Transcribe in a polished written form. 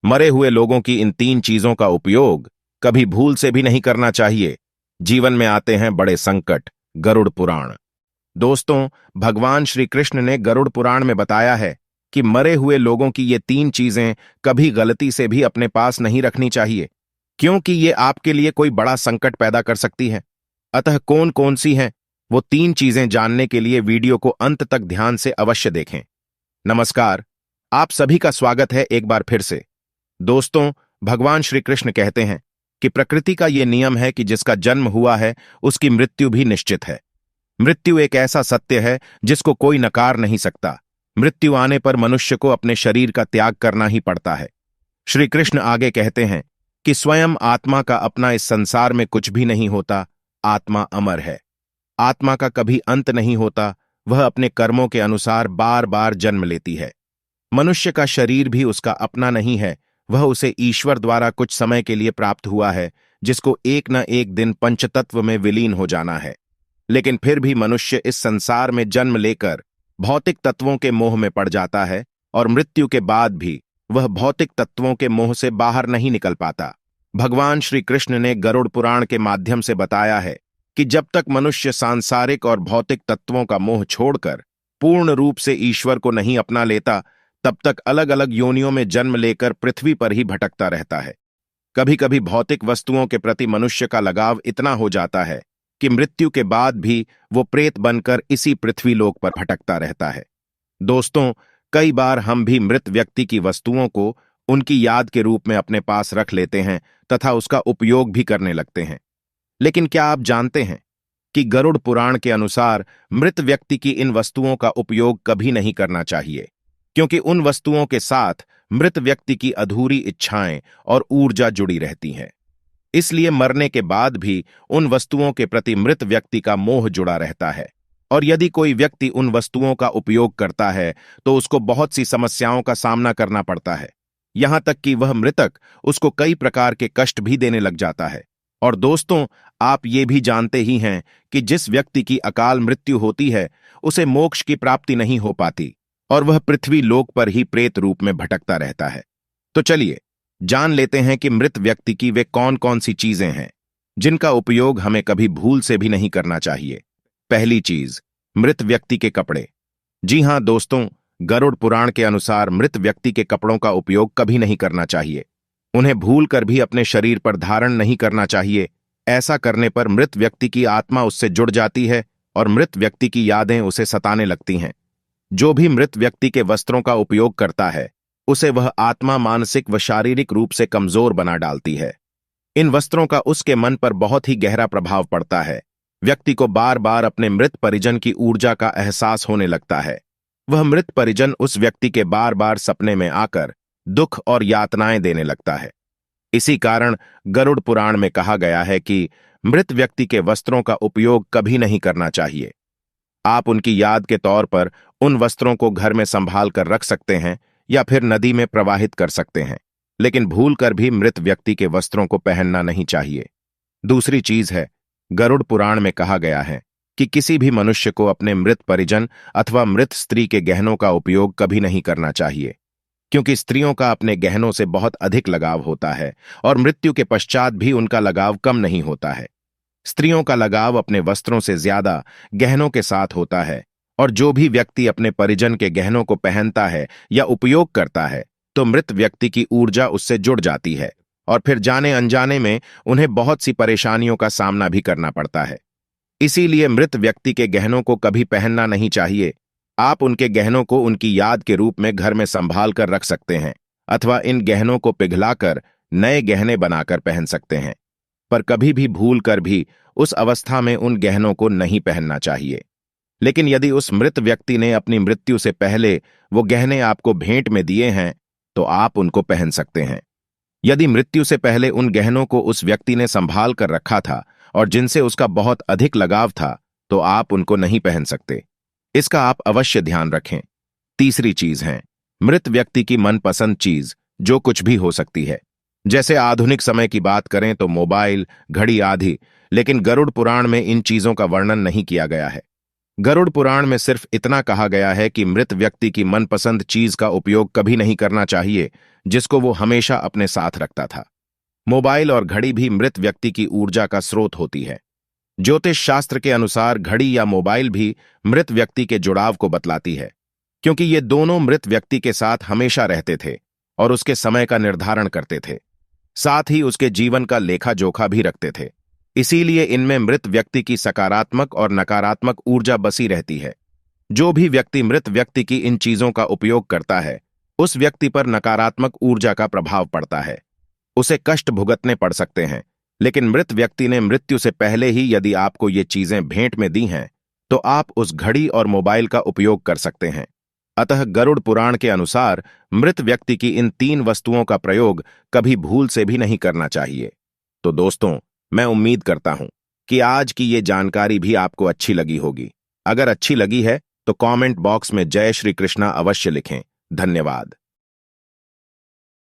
मरे हुए लोगों की इन तीन चीजों का उपयोग कभी भूल से भी नहीं करना चाहिए। जीवन में आते हैं बड़े संकट। गरुड़ पुराण। दोस्तों, भगवान श्री कृष्ण ने गरुड़ पुराण में बताया है कि मरे हुए लोगों की ये तीन चीजें कभी गलती से भी अपने पास नहीं रखनी चाहिए, क्योंकि ये आपके लिए कोई बड़ा संकट पैदा कर सकती है। अतः कौन कौन सी हैं वो तीन चीजें जानने के लिए वीडियो को अंत तक ध्यान से अवश्य देखें। नमस्कार, आप सभी का स्वागत है एक बार फिर से। दोस्तों, भगवान श्री कृष्ण कहते हैं कि प्रकृति का ये नियम है कि जिसका जन्म हुआ है उसकी मृत्यु भी निश्चित है। मृत्यु एक ऐसा सत्य है जिसको कोई नकार नहीं सकता। मृत्यु आने पर मनुष्य को अपने शरीर का त्याग करना ही पड़ता है। श्री कृष्ण आगे कहते हैं कि स्वयं आत्मा का अपना इस संसार में कुछ भी नहीं होता। आत्मा अमर है। आत्मा का कभी अंत नहीं होता। वह अपने कर्मों के अनुसार बार बार जन्म लेती है। मनुष्य का शरीर भी उसका अपना नहीं है। वह उसे ईश्वर द्वारा कुछ समय के लिए प्राप्त हुआ है, जिसको एक न एक दिन पंचतत्व में विलीन हो जाना है। लेकिन फिर भी मनुष्य इस संसार में जन्म लेकर भौतिक तत्वों के मोह में पड़ जाता है और मृत्यु के बाद भी वह भौतिक तत्वों के मोह से बाहर नहीं निकल पाता। भगवान श्री कृष्ण ने गरुड़ पुराण के माध्यम से बताया है कि जब तक मनुष्य सांसारिक और भौतिक तत्वों का मोह छोड़कर पूर्ण रूप से ईश्वर को नहीं अपना लेता, तब तक अलग अलग योनियों में जन्म लेकर पृथ्वी पर ही भटकता रहता है। कभी कभी भौतिक वस्तुओं के प्रति मनुष्य का लगाव इतना हो जाता है कि मृत्यु के बाद भी वो प्रेत बनकर इसी पृथ्वी लोक पर भटकता रहता है। दोस्तों, कई बार हम भी मृत व्यक्ति की वस्तुओं को उनकी याद के रूप में अपने पास रख लेते हैं तथा उसका उपयोग भी करने लगते हैं। लेकिन क्या आप जानते हैं कि गरुड़ पुराण के अनुसार मृत व्यक्ति की इन वस्तुओं का उपयोग कभी नहीं करना चाहिए, क्योंकि उन वस्तुओं के साथ मृत व्यक्ति की अधूरी इच्छाएं और ऊर्जा जुड़ी रहती हैं। इसलिए मरने के बाद भी उन वस्तुओं के प्रति मृत व्यक्ति का मोह जुड़ा रहता है, और यदि कोई व्यक्ति उन वस्तुओं का उपयोग करता है तो उसको बहुत सी समस्याओं का सामना करना पड़ता है। यहां तक कि वह मृतक उसको कई प्रकार के कष्ट भी देने लग जाता है। और दोस्तों, आप ये भी जानते ही हैं कि जिस व्यक्ति की अकाल मृत्यु होती है उसे मोक्ष की प्राप्ति नहीं हो पाती और वह पृथ्वी लोक पर ही प्रेत रूप में भटकता रहता है। तो चलिए जान लेते हैं कि मृत व्यक्ति की वे कौन कौन सी चीजें हैं जिनका उपयोग हमें कभी भूल से भी नहीं करना चाहिए। पहली चीज, मृत व्यक्ति के कपड़े। जी हां दोस्तों, गरुड़ पुराण के अनुसार मृत व्यक्ति के कपड़ों का उपयोग कभी नहीं करना चाहिए। उन्हें भूल कर भी अपने शरीर पर धारण नहीं करना चाहिए। ऐसा करने पर मृत व्यक्ति की आत्मा उससे जुड़ जाती है और मृत व्यक्ति की यादें उसे सताने लगती हैं। जो भी मृत व्यक्ति के वस्त्रों का उपयोग करता है उसे वह आत्मा मानसिक व शारीरिक रूप से कमजोर बना डालती है। इन वस्त्रों का उसके मन पर बहुत ही गहरा प्रभाव पड़ता है। व्यक्ति को बार बार अपने मृत परिजन की ऊर्जा का एहसास होने लगता है। वह मृत परिजन उस व्यक्ति के बार बार सपने में आकर दुख और यातनाएं देने लगता है। इसी कारण गरुड़ पुराण में कहा गया है कि मृत व्यक्ति के वस्त्रों का उपयोग कभी नहीं करना चाहिए। आप उनकी याद के तौर पर उन वस्त्रों को घर में संभाल कर रख सकते हैं या फिर नदी में प्रवाहित कर सकते हैं, लेकिन भूल कर भी मृत व्यक्ति के वस्त्रों को पहनना नहीं चाहिए। दूसरी चीज है, गरुड़ पुराण में कहा गया है कि किसी भी मनुष्य को अपने मृत परिजन अथवा मृत स्त्री के गहनों का उपयोग कभी नहीं करना चाहिए, क्योंकि स्त्रियों का अपने गहनों से बहुत अधिक लगाव होता है और मृत्यु के पश्चात भी उनका लगाव कम नहीं होता है। स्त्रियों का लगाव अपने वस्त्रों से ज्यादा गहनों के साथ होता है, और जो भी व्यक्ति अपने परिजन के गहनों को पहनता है या उपयोग करता है तो मृत व्यक्ति की ऊर्जा उससे जुड़ जाती है और फिर जाने अनजाने में उन्हें बहुत सी परेशानियों का सामना भी करना पड़ता है। इसीलिए मृत व्यक्ति के गहनों को कभी पहनना नहीं चाहिए। आप उनके गहनों को उनकी याद के रूप में घर में संभाल कर रख सकते हैं अथवा इन गहनों को पिघलाकर नए गहने बनाकर पहन सकते हैं, पर कभी भी भूल कर भी उस अवस्था में उन गहनों को नहीं पहनना चाहिए। लेकिन यदि उस मृत व्यक्ति ने अपनी मृत्यु से पहले वो गहने आपको भेंट में दिए हैं तो आप उनको पहन सकते हैं। यदि मृत्यु से पहले उन गहनों को उस व्यक्ति ने संभाल कर रखा था और जिनसे उसका बहुत अधिक लगाव था तो आप उनको नहीं पहन सकते। इसका आप अवश्य ध्यान रखें। तीसरी चीज है, मृत व्यक्ति की मनपसंद चीज जो कुछ भी हो सकती है। जैसे आधुनिक समय की बात करें तो मोबाइल, घड़ी आदि, लेकिन गरुड़ पुराण में इन चीजों का वर्णन नहीं किया गया है। गरुड़ पुराण में सिर्फ इतना कहा गया है कि मृत व्यक्ति की मनपसंद चीज का उपयोग कभी नहीं करना चाहिए जिसको वो हमेशा अपने साथ रखता था। मोबाइल और घड़ी भी मृत व्यक्ति की ऊर्जा का स्रोत होती है। ज्योतिष शास्त्र के अनुसार घड़ी या मोबाइल भी मृत व्यक्ति के जुड़ाव को बतलाती है, क्योंकि ये दोनों मृत व्यक्ति के साथ हमेशा रहते थे और उसके समय का निर्धारण करते थे, साथ ही उसके जीवन का लेखा जोखा भी रखते थे। इसीलिए इनमें मृत व्यक्ति की सकारात्मक और नकारात्मक ऊर्जा बसी रहती है। जो भी व्यक्ति मृत व्यक्ति की इन चीजों का उपयोग करता है, उस व्यक्ति पर नकारात्मक ऊर्जा का प्रभाव पड़ता है। उसे कष्ट भुगतने पड़ सकते हैं, लेकिन मृत व्यक्ति ने मृत्यु से पहले ही यदि आपको ये चीजें भेंट में दी हैं, तो आप उस घड़ी और मोबाइल का उपयोग कर सकते हैं। अतः गरुड़ पुराण के अनुसार मृत व्यक्ति की इन 3 वस्तुओं का प्रयोग कभी भूल से भी नहीं करना चाहिए। तो दोस्तों, मैं उम्मीद करता हूं कि आज की ये जानकारी भी आपको अच्छी लगी होगी। अगर अच्छी लगी है तो कमेंट बॉक्स में जय श्री कृष्णा अवश्य लिखें। धन्यवाद।